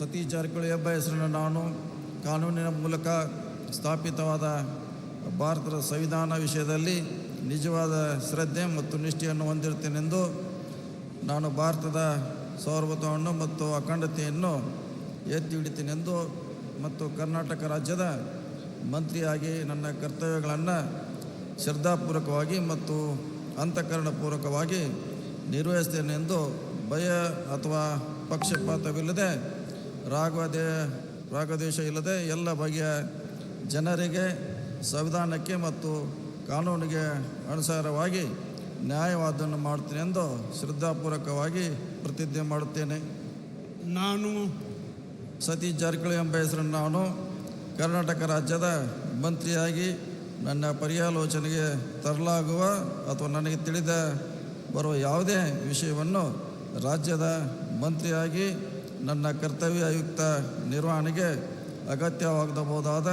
ಸತೀಶ್ ಜಾರಕಿಹೊಳಿ ಎಂಬ ಹೆಸರನ್ನು ನಾನು ಕಾನೂನಿನ ಮೂಲಕ ಸ್ಥಾಪಿತವಾದ ಭಾರತದ ಸಂವಿಧಾನ ವಿಷಯದಲ್ಲಿ ನಿಜವಾದ ಶ್ರದ್ಧೆ ಮತ್ತು ನಿಷ್ಠೆಯನ್ನು ಹೊಂದಿರುತ್ತೇನೆಂದು ನಾನು ಭಾರತದ ಸಾರ್ವಭೌಮತ್ವವನ್ನು ಮತ್ತು ಅಖಂಡತೆಯನ್ನು ಎತ್ತಿ ಹಿಡಿತೇನೆಂದು ಮತ್ತು ಕರ್ನಾಟಕ ರಾಜ್ಯದ ಮಂತ್ರಿಯಾಗಿ ನನ್ನ ಕರ್ತವ್ಯಗಳನ್ನು ಶ್ರದ್ಧಾಪೂರ್ವಕವಾಗಿ ಮತ್ತು ಅಂತಃಕರಣಪೂರ್ವಕವಾಗಿ ನಿರ್ವಹಿಸ್ತೇನೆಂದು ಭಯ ಅಥವಾ ಪಕ್ಷಪಾತವಿಲ್ಲದೆ ರಾಗದ್ವೇಷ ಇಲ್ಲದೆ ಎಲ್ಲ ಬಗೆಯ ಜನರಿಗೆ ಸಂವಿಧಾನಕ್ಕೆ ಮತ್ತು ಕಾನೂನಿಗೆ ಅನುಸಾರವಾಗಿ ನ್ಯಾಯವಾದವನ್ನು ಮಾಡುತ್ತೇನೆ ಎಂದು ಶ್ರದ್ಧಾಪೂರ್ವಕವಾಗಿ ಪ್ರತಿಜ್ಞೆ ಮಾಡುತ್ತೇನೆ. ನಾನು ಸತೀಶ್ ಜಾರಕಿಹೊಳಿ ಎಂಬ ಹೆಸರನ್ನು ನಾನು ಕರ್ನಾಟಕ ರಾಜ್ಯದ ಮಂತ್ರಿಯಾಗಿ ನನ್ನ ಪರ್ಯಾಲೋಚನೆಗೆ ತರಲಾಗುವ ಅಥವಾ ನನಗೆ ತಿಳಿದ ಬರುವ ಯಾವುದೇ ವಿಷಯವನ್ನು ರಾಜ್ಯದ ಮಂತ್ರಿಯಾಗಿ ನನ್ನ ಕರ್ತವ್ಯಯುಕ್ತ ನಿರ್ವಹಣೆಗೆ ಅಗತ್ಯವಾಗಬಹುದಾದ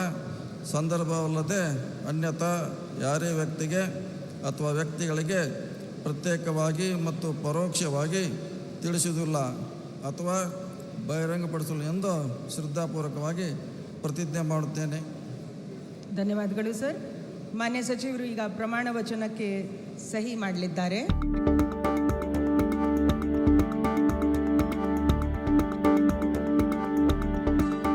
ಸಂದರ್ಭವಲ್ಲದೆ ಅನ್ಯಥಾ ಯಾರೇ ವ್ಯಕ್ತಿಗೆ ಅಥವಾ ವ್ಯಕ್ತಿಗಳಿಗೆ ಪ್ರತ್ಯೇಕವಾಗಿ ಮತ್ತು ಪರೋಕ್ಷವಾಗಿ ತಿಳಿಸುವುದಿಲ್ಲ ಅಥವಾ ಬಹಿರಂಗಪಡಿಸಲು ಎಂದು ಶ್ರದ್ಧಾಪೂರ್ವಕವಾಗಿ ಪ್ರತಿಜ್ಞೆ ಮಾಡುತ್ತೇನೆ. ಧನ್ಯವಾದಗಳು ಸರ್. ಮಾನ್ಯ ಸಚಿವರು ಈಗ ಪ್ರಮಾಣ ವಚನಕ್ಕೆ ಸಹಿ ಮಾಡಲಿದ್ದಾರೆ.